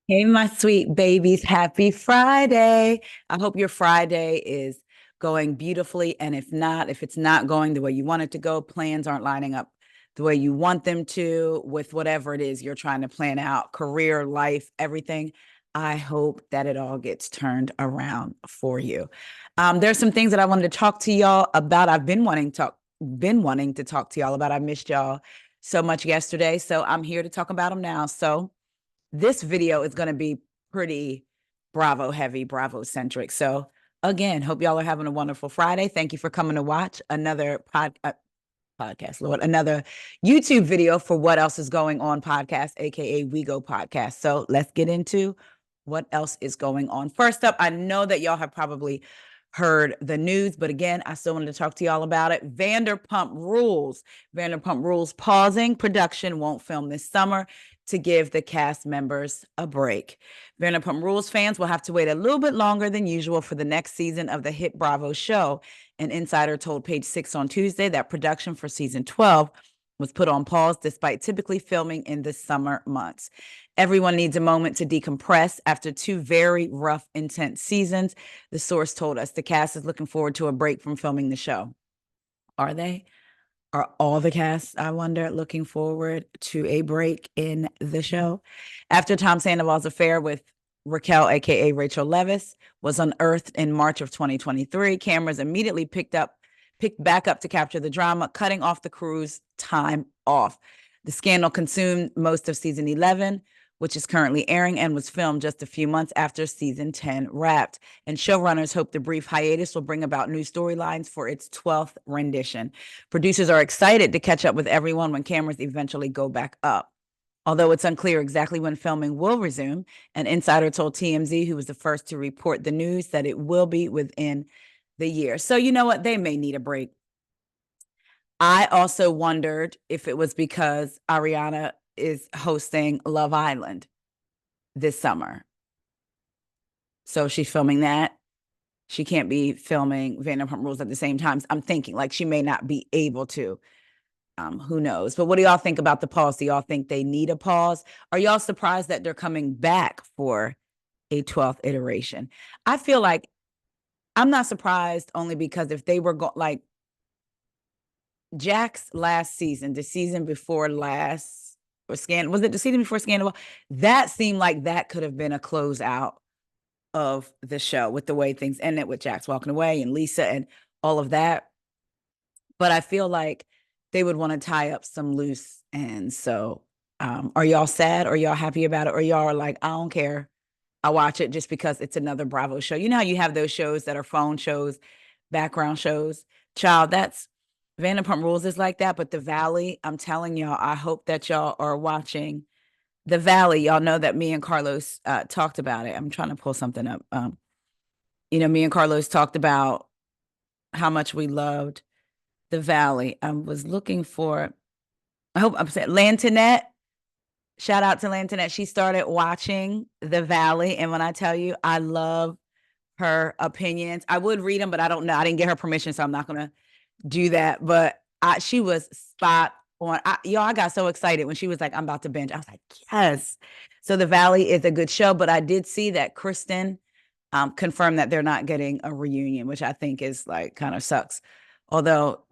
Hey, my sweet babies. Happy Friday. I hope your Friday is going beautifully. And if it's not going the way you want it to go, plans aren't lining up the way you want them to with whatever it is you're trying to plan out, career, life, everything. I hope that it all gets turned around for you. There's some things that I wanted to talk to y'all about. I've been wanting to talk to y'all about. I missed y'all so much yesterday. So I'm here to talk about them now. So this video is going to be pretty Bravo heavy, Bravo centric. So again, hope y'all are having a wonderful Friday. Thank you for coming to watch another podcast, Lord, another YouTube video for What Else Is Going On podcast, aka WEIGO podcast. So let's get into what else is going on. First up, I know that y'all have probably heard the news, but again, I still wanted to talk to y'all about it. Vanderpump Rules. Vanderpump Rules pausing production, won't film this summer to give the cast members a break. Vanderpump Rules fans will have to wait a little bit longer than usual for the next season of the hit Bravo show. An insider told Page Six on Tuesday that production for season 12 was put on pause despite typically filming in the summer months. Everyone needs a moment to decompress after two very rough, intense seasons, the source told us. The cast is looking forward to a break from filming the show. Are they? Are all the cast, I wonder, looking forward to a break in the show? After Tom Sandoval's affair with Raquel, aka Rachel Leviss, was unearthed in March of 2023, cameras immediately picked back up to capture the drama, cutting off the crew's time off. The scandal consumed most of season 11, which is currently airing and was filmed just a few months after season 10 wrapped. And showrunners hope the brief hiatus will bring about new storylines for its 12th rendition. Producers are excited to catch up with everyone when cameras eventually go back up. Although it's unclear exactly when filming will resume, an insider told TMZ, who was the first to report the news, that it will be within the year. So you know what? They may need a break. I also wondered if it was because Ariana is hosting Love Island this summer. So she's filming that. She can't be filming Vanderpump Rules at the same time. I'm thinking like she may not be able to. Who knows? But what do y'all think about the pause? Do y'all think they need a pause? Are y'all surprised that they're coming back for a 12th iteration? I feel like I'm not surprised only because if they were like Jack's last season, the season before last, or Scandal, was it the season before Scandal? That seemed like that could have been a closeout of the show with the way things ended with Jack's walking away and Lisa and all of that. But I feel like they would want to tie up some loose ends. So are y'all sad? Or y'all happy about it? Or y'all are like, I don't care. I watch it just because it's another Bravo show. You know how you have those shows that are phone shows, background shows? Child, that's Vanderpump Rules is like that. But The Valley, I'm telling y'all, I hope that y'all are watching The Valley. Y'all know that me and Carlos talked about it. I'm trying to pull something up. Me and Carlos talked about how much we loved The Valley. I was looking for, I hope I'm saying Lantinette. Shout out to Lantinette. She started watching The Valley. And when I tell you, I love her opinions. I would read them, but I don't know. I didn't get her permission, so I'm not going to do that. But she was spot on. I got so excited when she was like, I'm about to binge. I was like, yes. So The Valley is a good show, but I did see that Kristen confirmed that they're not getting a reunion, which I think is like kind of sucks. Although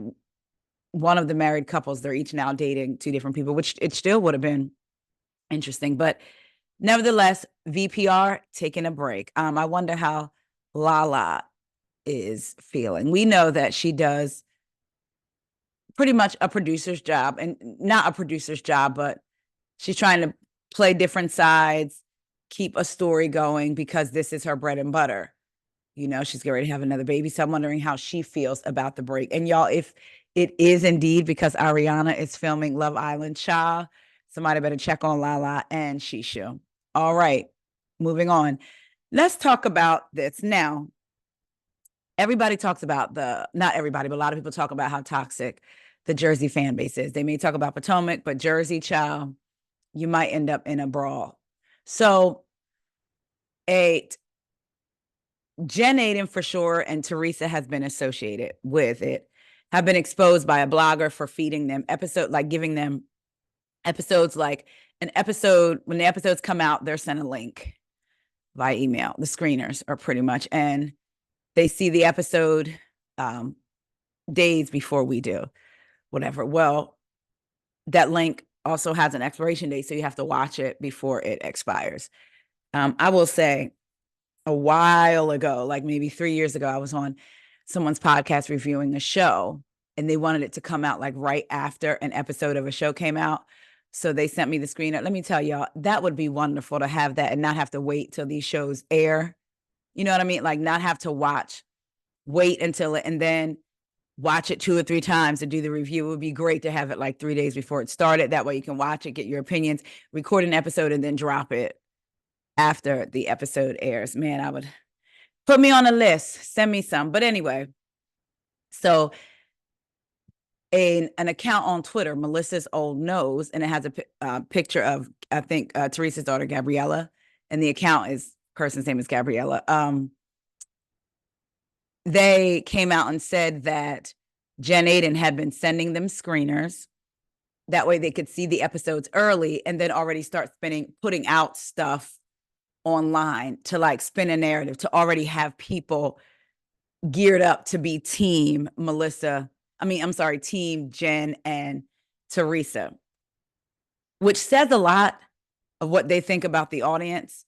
one of the married couples, they're each now dating two different people, which it still would have been interesting. But nevertheless, VPR taking a break. I wonder how Lala is feeling. We know that she does pretty much a producer's job, and not a producer's job, but she's trying to play different sides, keep a story going because this is her bread and butter. She's getting ready to have another baby. So I'm wondering how she feels about the break. And y'all, if it is indeed because Ariana is filming Love Island, child, somebody better check on Lala and Shishu. All right, moving on. Let's talk about this. Now, everybody talks about not everybody, but a lot of people talk about how toxic the Jersey fan base is. They may talk about Potomac, but Jersey, child, you might end up in a brawl. So, Jen Aiden for sure, and Teresa has been associated with it, have been exposed by a blogger for feeding them giving them episodes like when the episodes come out, they're sent a link by email. The screeners are pretty much, and they see the episode days before we do, whatever. Well, that link also has an expiration date, so you have to watch it before it expires. I will say a while ago, like maybe 3 years ago, I was on someone's podcast reviewing a show, and they wanted it to come out like right after an episode of a show came out. So they sent me the screener. Let me tell y'all, that would be wonderful to have that and not have to wait till these shows air. You know what I mean? Like not have to wait until it, and then watch it 2 or 3 times to do the review. It would be great to have it like 3 days before it started. That way you can watch it, get your opinions, record an episode, and then drop it after the episode airs. Man, I would put me on a list, send me some. But anyway, so an account on Twitter, Melissa's Old Nose, and it has a picture of, I think, Teresa's daughter, Gabriella, and the person's name is Gabriella. They came out and said that Jen Aiden had been sending them screeners. That way they could see the episodes early and then already start putting out stuff online to like spin a narrative, to already have people geared up to be team team Jen and Teresa, which says a lot of what they think about the audience,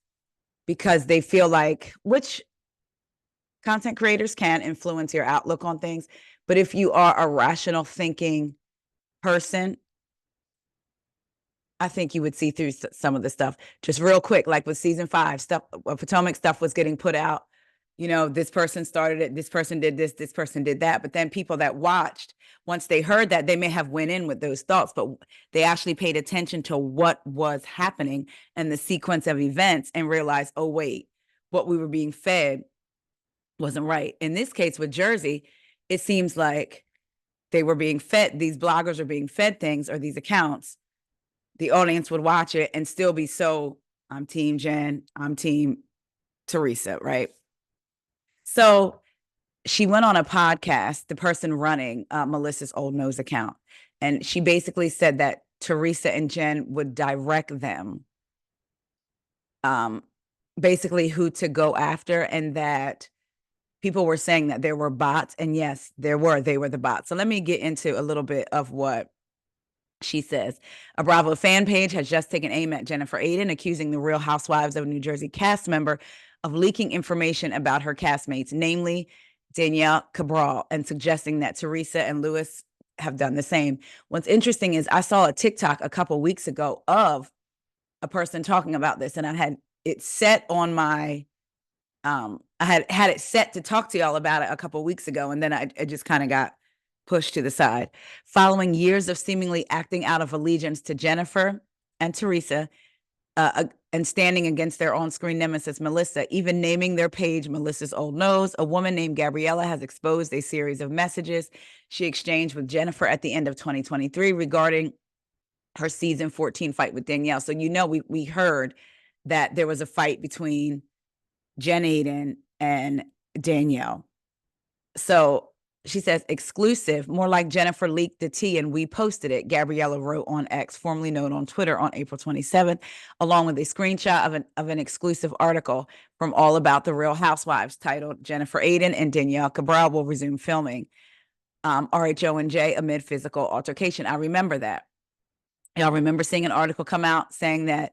because they feel like, which content creators can influence your outlook on things. But if you are a rational thinking person, I think you would see through some of the stuff. Just real quick, like with season 5 stuff, Potomac stuff was getting put out. You know, this person started it, this person did this person did that. But then people that watched, once they heard that, they may have went in with those thoughts, but they actually paid attention to what was happening and the sequence of events and realized, oh, wait, what we were being fed wasn't right. In this case with Jersey, it seems like they were being fed, these bloggers are being fed things, or these accounts. The audience would watch it and still be so, I'm team Jen, I'm team Teresa, right? So she went on a podcast, the person running Melissa's Old Nose account, and she basically said that Teresa and Jen would direct them basically who to go after, and that people were saying that there were bots, and yes, they were the bots. So let me get into a little bit of what she says. A Bravo fan page has just taken aim at Jennifer Aiden, accusing the Real Housewives of New Jersey cast member of leaking information about her castmates, namely Danielle Cabral, and suggesting that Teresa and Lewis have done the same. What's interesting is I saw a TikTok a couple weeks ago of a person talking about this, and I had it set on my I had it set to talk to y'all about it a couple weeks ago, and then it just kind of got pushed to the side. Following years of seemingly acting out of allegiance to Jennifer and Teresa, and standing against their on-screen nemesis, Melissa, even naming their page Melissa's Old Nose, a woman named Gabriella has exposed a series of messages she exchanged with Jennifer at the end of 2023 regarding her season 14 fight with Danielle. So, you know, we heard that there was a fight between Jen Aiden and Danielle. So she says, exclusive, more like Jennifer leaked the tea and we posted it, Gabriella wrote on X, formerly known on Twitter, on April 27th, along with a screenshot of an exclusive article from All About the Real Housewives titled Jennifer Aiden and Danielle Cabral will resume filming RHO&J amid physical altercation. I remember that. Y'all remember seeing an article come out saying that,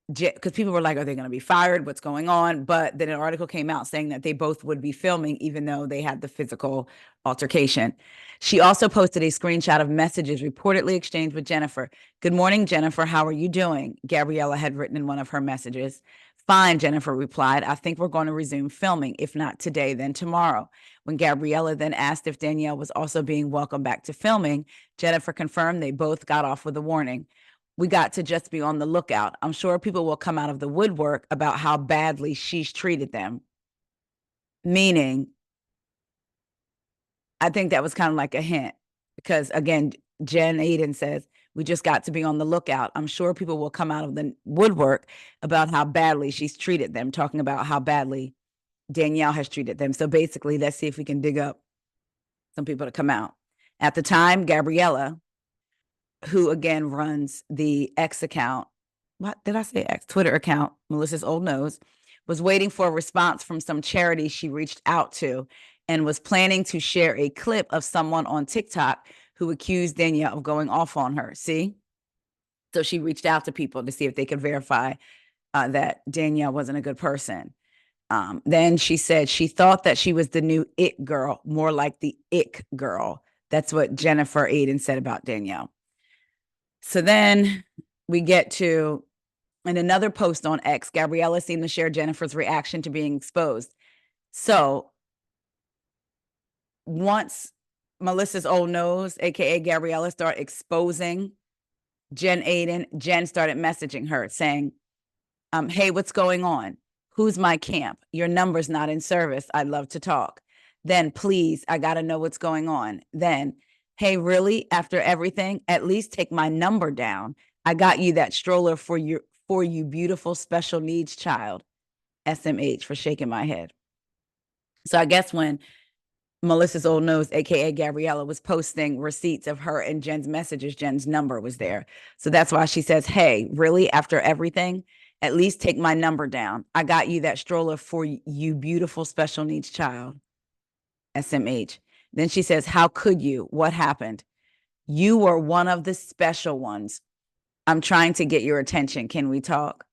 because people were like, are they going to be fired? What's going on? But then an article came out saying that they both would be filming, even though they had the physical altercation. She also posted a screenshot of messages reportedly exchanged with Jennifer. Good morning, Jennifer. How are you doing? Gabriella had written in one of her messages. Fine, Jennifer replied. I think we're going to resume filming. If not today, then tomorrow. When Gabriella then asked if Danielle was also being welcomed back to filming, Jennifer confirmed they both got off with a warning. We got to just be on the lookout. I'm sure people will come out of the woodwork about how badly she's treated them. Meaning, I think that was kind of like a hint, because again, Jen Aiden says, we just got to be on the lookout. I'm sure people will come out of the woodwork about how badly she's treated them, talking about how badly Danielle has treated them. So basically, let's see if we can dig up some people to come out. At the time, Gabriella, who again runs the X account, what did I say? X Twitter account, Melissa's Old Nose, was waiting for a response from some charity she reached out to and was planning to share a clip of someone on TikTok who accused Danielle of going off on her. See? So she reached out to people to see if they could verify that Danielle wasn't a good person. Then she said she thought that she was the new it girl, more like the ick girl. That's what Jennifer Aiden said about Danielle. So then we get to, in another post on X, Gabriella seemed to share Jennifer's reaction to being exposed. So once Melissa's Old Nose, aka Gabriella, started exposing Jen Aiden, Jen started messaging her saying, hey, what's going on? Who's my camp? Your number's not in service. I'd love to talk. Then please, I got to know what's going on. Then, hey, really? After everything, at least take my number down. I got you that stroller for you beautiful special needs child. SMH for shaking my head. So I guess when Melissa's Old Nose, aka Gabriella, was posting receipts of her and Jen's messages, Jen's number was there. So that's why she says, hey, really? After everything, at least take my number down. I got you that stroller for you beautiful special needs child. SMH. Then she says, how could you? What happened? You were one of the special ones. I'm trying to get your attention. Can we talk?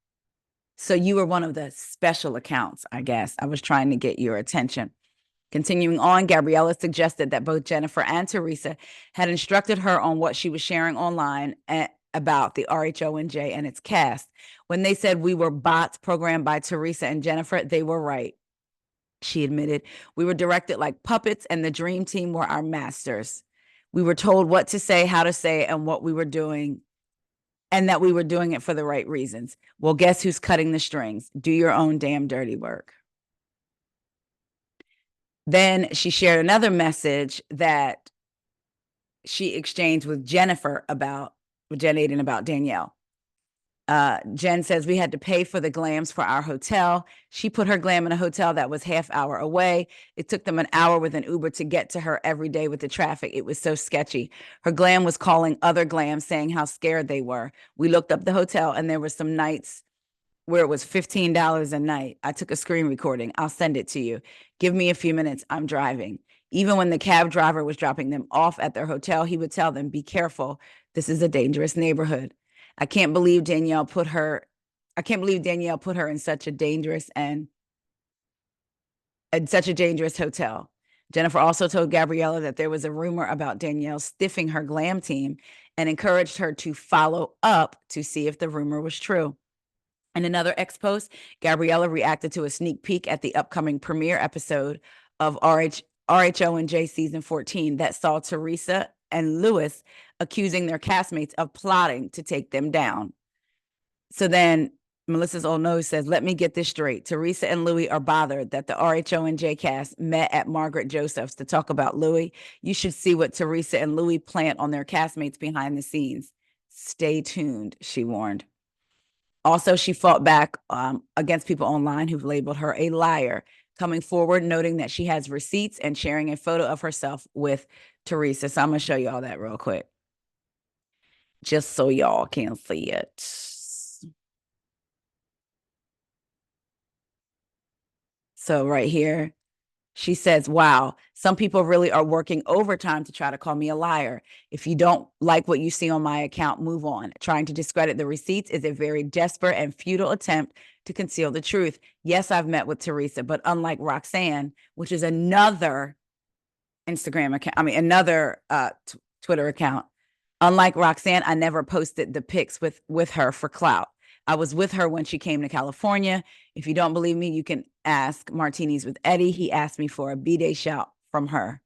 So you were one of the special accounts, I guess. I was trying to get your attention. Continuing on, Gabriella suggested that both Jennifer and Teresa had instructed her on what she was sharing online about the RHONJ and its cast. When they said we were bots programmed by Teresa and Jennifer, they were right. She admitted, we were directed like puppets and the dream team were our masters. We were told what to say, how to say it, and what we were doing, and that we were doing it for the right reasons. Well, guess who's cutting the strings? Do your own damn dirty work. Then she shared another message that she exchanged with Jennifer about, with Jen Aiden about Danielle. Jen says we had to pay for the glams for our hotel. She put her glam in a hotel that was half hour away. It took them an hour with an Uber to get to her every day with the traffic. It was so sketchy. Her glam was calling other glams saying how scared they were. We looked up the hotel and there were some nights where it was $15 a night. I took a screen recording. I'll send it to you. Give me a few minutes. I'm driving. Even when the cab driver was dropping them off at their hotel, he would tell them, be careful. This is a dangerous neighborhood. I can't believe Danielle put her in such a dangerous hotel. Jennifer also told Gabriella that there was a rumor about Danielle stiffing her glam team and encouraged her to follow up to see if the rumor was true. In another X post, Gabriella reacted to a sneak peek at the upcoming premiere episode of RHONJ season 14 that saw Teresa and Lewis accusing their castmates of plotting to take them down. So then Melissa's Old Nose says, let me get this straight. Teresa and Louis are bothered that the RHONJ cast met at Margaret Joseph's to talk about Louis. You should see what Teresa and Louis plant on their castmates behind the scenes. Stay tuned, she warned. Also, she fought back against people online who've labeled her a liar, coming forward, noting that she has receipts and sharing a photo of herself with Teresa. So I'm going to show you all that real quick, just so y'all can see it. So right here, she says, wow, some people really are working overtime to try to call me a liar. If you don't like what you see on my account, move on. Trying to discredit the receipts is a very desperate and futile attempt to conceal the truth. Yes, I've met with Teresa, but unlike Roxanne, which is another Instagram account, another Twitter account, unlike Roxanne, I never posted the pics with her for clout. I was with her when she came to California. If you don't believe me, you can ask Martinis with Eddie. He asked me for a B-Day shout from her.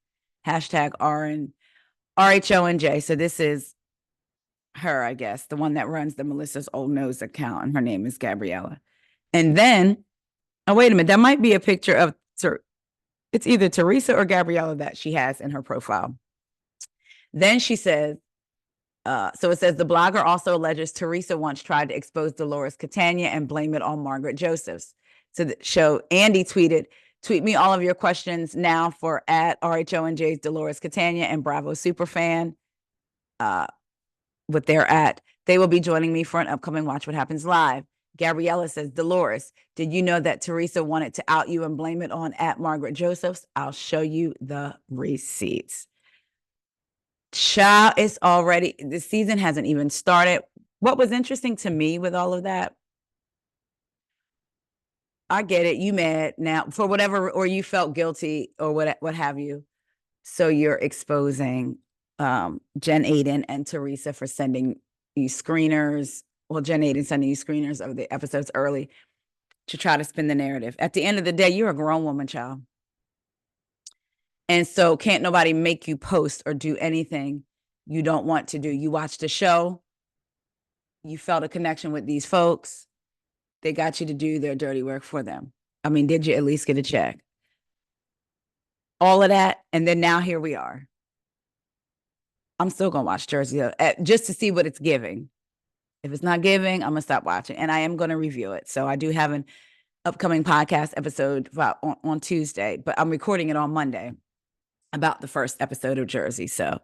Hashtag RHONJ. So this is her, I guess, the one that runs the Melissa's Old Nose account, and her name is Gabriella. And then, oh, wait a minute, that might be a picture of, it's either Teresa or Gabriella that she has in her profile. Then she says, so it says the blogger also alleges Teresa once tried to expose Dolores Catania and blame it on Margaret Josephs. So the show, Andy tweeted, tweet me all of your questions now for at RHONJ's Dolores Catania and Bravo Superfan with their at. They will be joining me for an upcoming Watch What Happens Live. Gabriella says, Dolores, did you know that Teresa wanted to out you and blame it on at Margaret Josephs? I'll show you the receipts. Child, it's already, the season hasn't even started. What was interesting to me with all of that, I get it, you mad now for whatever, or you felt guilty or what have you. So you're exposing Jen Aiden and Teresa for sending you screeners. Well, Jen Aiden sending you screeners of the episodes early to try to spin the narrative. At the end of the day, you're a grown woman, child. And so can't nobody make you post or do anything you don't want to do. You watched the show, you felt a connection with these folks, they got you to do their dirty work for them. I mean, did you at least get a check? All of that, and then now here we are. I'm still gonna watch Jersey just to see what it's giving. If it's not giving, I'm gonna stop watching, and I am gonna review it. So I do have an upcoming podcast episode on Tuesday, but I'm recording it on Monday about the first episode of Jersey. So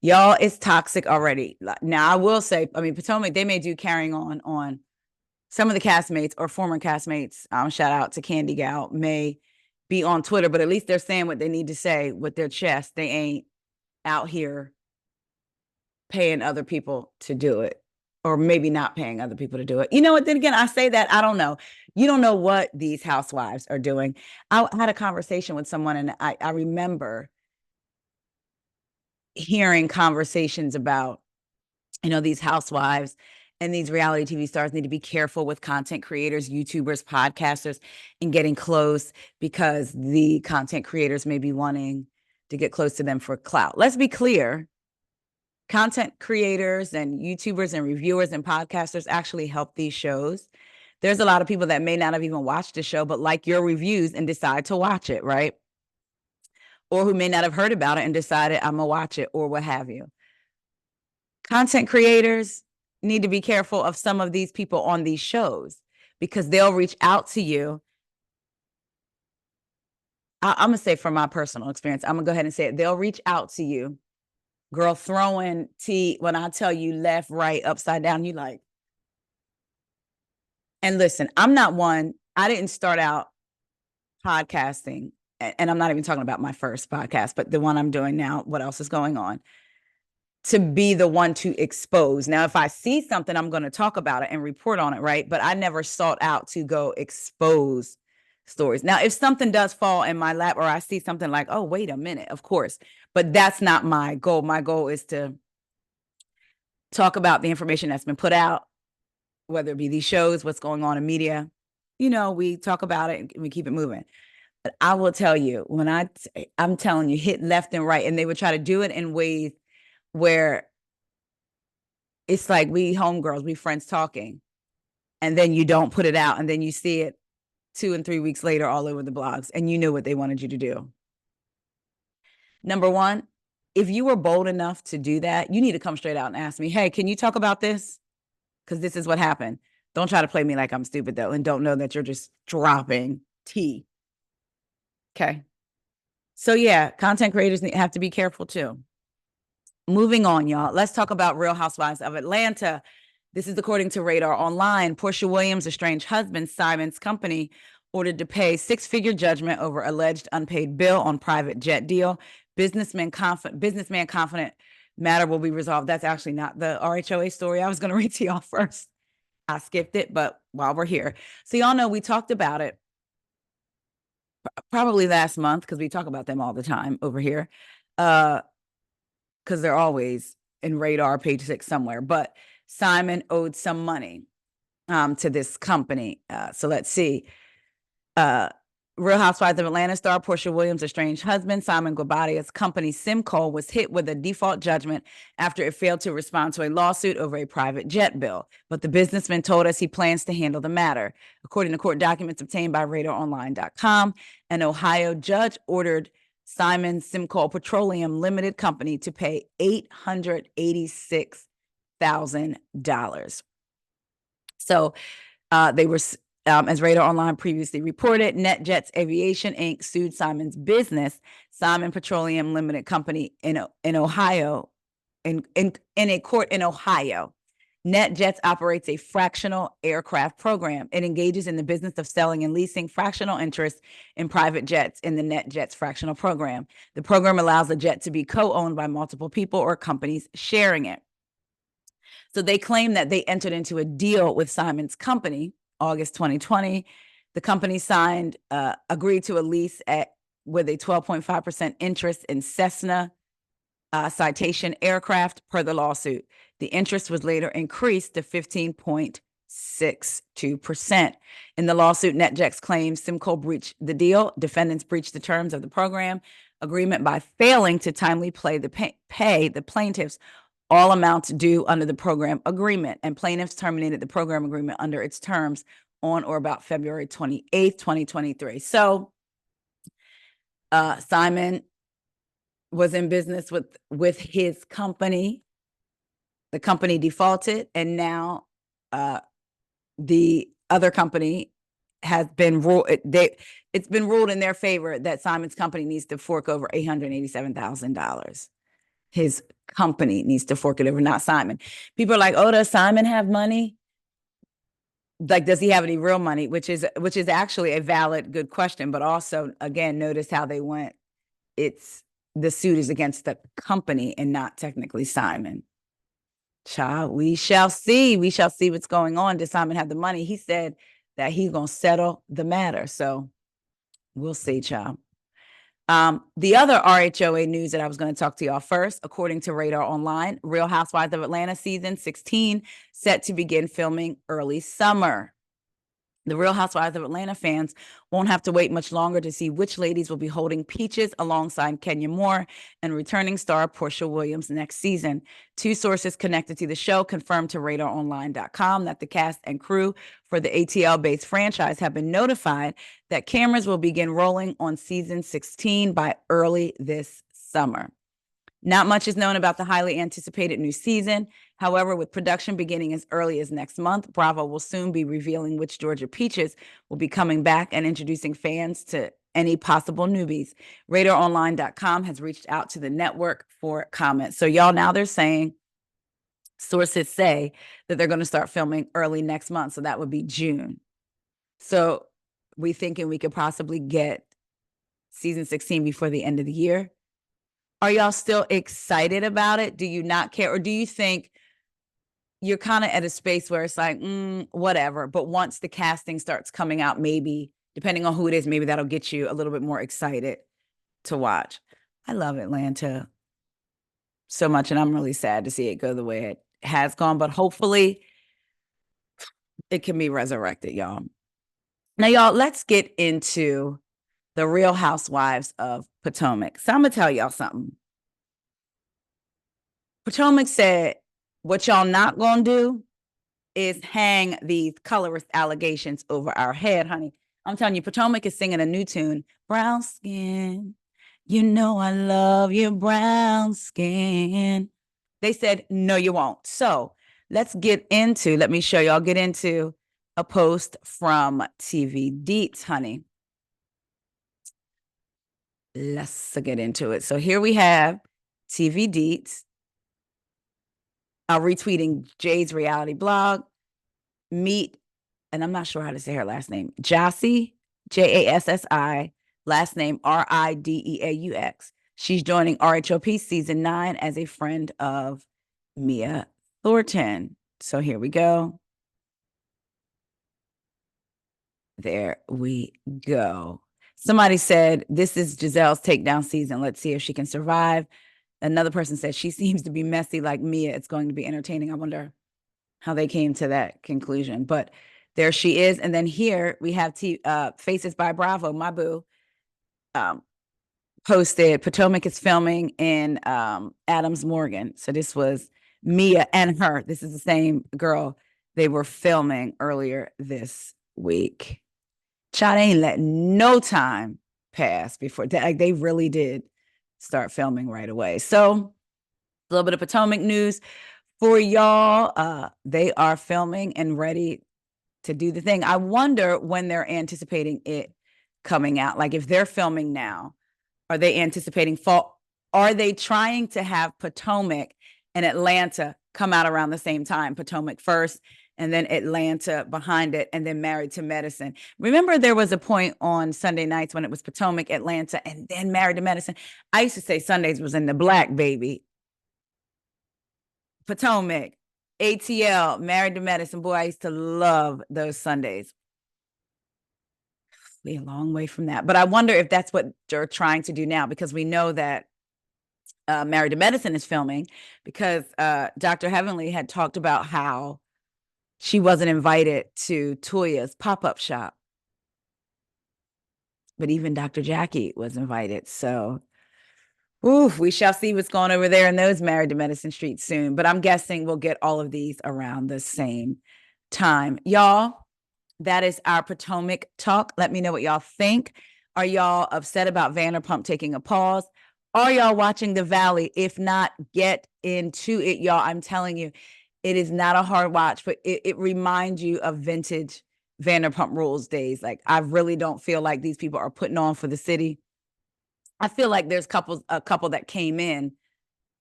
y'all, it's toxic already. Now I will say, I mean, Potomac, they may do carrying on some of the castmates or former castmates. Shout out to Candy Gal, may be on Twitter, but at least they're saying what they need to say with their chest. They ain't out here paying other people to do it, or maybe not paying other people to do it. You know what? Then again, I say that, I don't know. You don't know what these housewives are doing. I had a conversation with someone, and I remember hearing conversations about, these housewives and these reality TV stars need to be careful with content creators, YouTubers, podcasters, and getting close because the content creators may be wanting to get close to them for clout. Let's be clear. Content creators and YouTubers and reviewers and podcasters actually help these shows. There's a lot of people that may not have even watched the show, but like your reviews and decide to watch it, right? Or who may not have heard about it and decided I'm gonna watch it or what have you. Content creators need to be careful of some of these people on these shows because they'll reach out to you. I'm gonna say from my personal experience, I'm gonna go ahead and say it. They'll reach out to you, girl, throwing tea when I tell you left, right, upside down, you like. And listen, I'm not one, I didn't start out podcasting, and I'm not even talking about my first podcast, but the one I'm doing now, What Else Is Going On, to be the one to expose. Now, if I see something, I'm going to talk about it and report on it, right? But I never sought out to go expose stories. Now, if something does fall in my lap or I see something like, oh, wait a minute, of course, but that's not my goal. My goal is to talk about the information that's been put out, whether it be these shows, what's going on in media. We talk about it and we keep it moving. But I will tell you, when I'm telling you, hit left and right, and they would try to do it in ways where it's like we homegirls, we friends talking, and then you don't put it out, and then you see it 2 and 3 weeks later all over the blogs, and you knew what they wanted you to do. Number one, if you were bold enough to do that, you need to come straight out and ask me, hey, can you talk about this? Because this is what happened. Don't try to play me like I'm stupid, though, and don't know that you're just dropping tea. Okay. So, yeah, content creators have to be careful, too. Moving on, y'all. Let's talk about Real Housewives of Atlanta. This is according to Radar Online. Portia Williams' estranged husband, Simon's company, ordered to pay six-figure judgment over alleged unpaid bill on private jet deal. Businessman confident matter will be resolved. That's actually not the RHOA story I was going to read to y'all first. I skipped it, but while we're here. So y'all know we talked about it probably last month because we talk about them all the time over here. Because they're always in Radar page 6 somewhere. But Simon owed some money to this company. So let's see. Real Housewives of Atlanta star Portia Williams' estranged husband, Simon Guabadia's company Simco, was hit with a default judgment after it failed to respond to a lawsuit over a private jet bill. But the businessman told us he plans to handle the matter. According to court documents obtained by RadarOnline.com, an Ohio judge ordered Simon Simco Petroleum Limited Company to pay $886,000. So they were, as Radar Online previously reported, NetJets Aviation Inc. sued Simon's business, Simon Petroleum Limited Company, in Ohio, in a court in Ohio. NetJets operates a fractional aircraft program. It engages in the business of selling and leasing fractional interest in private jets in the NetJets fractional program. The program allows a jet to be co-owned by multiple people or companies sharing it. So they claim that they entered into a deal with Simon's company, August 2020. The company agreed to a lease with a 12.5% interest in Cessna Citation aircraft per the lawsuit. The interest was later increased to 15.62%. In the lawsuit, NetJets claims Simcoe breached the deal. Defendants breached the terms of the program agreement by failing to timely pay the plaintiffs all amounts due under the program agreement, and plaintiffs terminated the program agreement under its terms on or about February 28th, 2023. So Simon was in business with his company. The company defaulted, and now the other company has been ruled. It's been ruled in their favor that Simon's company needs to fork over $887,000. His company needs to fork it over, not Simon. People are like, "Oh, does Simon have money? Like, does he have any real money?" Which is actually a valid, good question. But also, again, notice how they went. The suit is against the company and not technically Simon. Child, we shall see. We shall see what's going on. Does Simon have the money? He said that he's going to settle the matter. So we'll see, child. The other RHOA news that I was going to talk to y'all first, according to Radar Online, Real Housewives of Atlanta season 16 set to begin filming early summer. The Real Housewives of Atlanta fans won't have to wait much longer to see which ladies will be holding peaches alongside Kenya Moore and returning star Portia Williams next season. Two sources connected to the show confirmed to RadarOnline.com that the cast and crew for the ATL-based franchise have been notified that cameras will begin rolling on season 16 by early this summer. Not much is known about the highly anticipated new season. However, with production beginning as early as next month, Bravo will soon be revealing which Georgia Peaches will be coming back and introducing fans to any possible newbies. RadarOnline.com has reached out to the network for comments. So y'all, now they're saying, sources say that they're going to start filming early next month. So that would be June. So we thinking we could possibly get season 16 before the end of the year. Are y'all still excited about it? Do you not care? Or do you think you're kind of at a space where it's like, whatever. But once the casting starts coming out, maybe, depending on who it is, maybe that'll get you a little bit more excited to watch. I love Atlanta so much, and I'm really sad to see it go the way it has gone. But hopefully it can be resurrected, y'all. Now, y'all, let's get into the Real Housewives of Potomac. So I'm going to tell y'all something. Potomac said, what y'all not going to do is hang these colorist allegations over our head, honey. I'm telling you, Potomac is singing a new tune, Brown Skin. You know I love your brown skin. They said, no, you won't. So let me show y'all, get into a post from TV Deets, honey. Let's get into it. So here we have TV Deets retweeting Jay's reality blog. Meet, and I'm not sure how to say her last name, Jassi, Jassi, last name Rideaux. She's joining RHOP season 9 as a friend of Mia Thornton. So here we go. There we go. Somebody said, this is Giselle's takedown season. Let's see if she can survive. Another person said, she seems to be messy like Mia. It's going to be entertaining. I wonder how they came to that conclusion. But there she is. And then here we have Faces by Bravo, my boo, posted, Potomac is filming in Adams Morgan. So this was Mia and her. This is the same girl they were filming earlier this week. Child ain't letting no time pass before they really did start filming right away. So a little bit of Potomac news for y'all. They are filming and ready to do the thing. I wonder when they're anticipating it coming out. Like if they're filming now, are they anticipating fall? Are they trying to have Potomac and Atlanta come out around the same time. Potomac first, and then Atlanta behind it, and then Married to Medicine. Remember, there was a point on Sunday nights when it was Potomac, Atlanta, and then Married to Medicine. I used to say Sundays was in the black, baby. Potomac, ATL, Married to Medicine. Boy, I used to love those Sundays. We're a long way from that. But I wonder if that's what they're trying to do now, because we know that Married to Medicine is filming, because Dr. Heavenly had talked about how she wasn't invited to Toya's pop-up shop. But even Dr. Jackie was invited. So, we shall see what's going over there in those Married to Medicine streets soon. But I'm guessing we'll get all of these around the same time. Y'all, that is our Potomac talk. Let me know what y'all think. Are y'all upset about Vanderpump taking a pause? Are y'all watching The Valley? If not, get into it, y'all. I'm telling you, it is not a hard watch, but it reminds you of vintage Vanderpump Rules days. Like, I really don't feel like these people are putting on for the city. I feel like there's a couple that came in,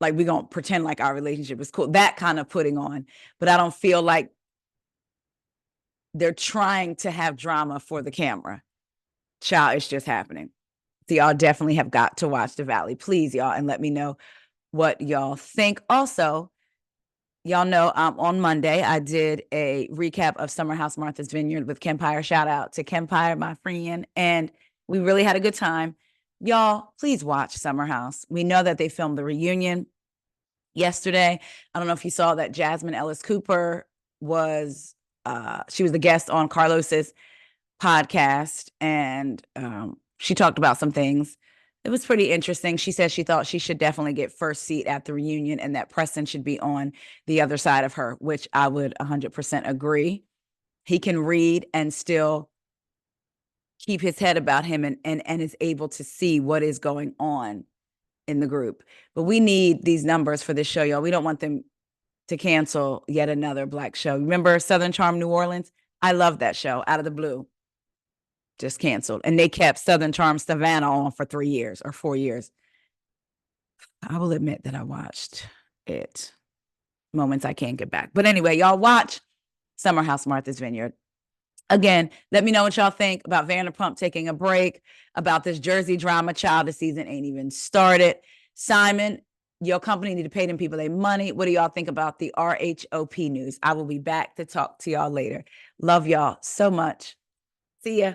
like, we're going to pretend like our relationship is cool. That kind of putting on. But I don't feel like they're trying to have drama for the camera. Child, it's just happening. So y'all definitely have got to watch The Valley, please, y'all, and let me know what y'all think. Also, y'all know on Monday, I did a recap of Summer House Martha's Vineyard with Kempire. Shout out to Kempire, my friend. And we really had a good time. Y'all, please watch Summer House. We know that they filmed the reunion yesterday. I don't know if you saw that Jasmine Ellis Cooper was, she was the guest on Carlos's podcast, and she talked about some things. It was pretty interesting. She said she thought she should definitely get first seat at the reunion, and that Preston should be on the other side of her, which I would 100% agree. He can read and still keep his head about him, and is able to see what is going on in the group. But we need these numbers for this show, y'all. We don't want them to cancel yet another Black show. Remember Southern Charm New Orleans? I love that show. Out of the blue, just canceled. And they kept Southern Charm Savannah on for 3 years or 4 years. I will admit that I watched it moments I can't get back. But anyway, y'all watch Summer House Martha's Vineyard. Again, let me know what y'all think about Vanderpump taking a break, about this Jersey drama. Child, the season ain't even started. Simon, your company need to pay them people their money. What do y'all think about the RHOP news? I will be back to talk to y'all later. Love y'all so much. See ya.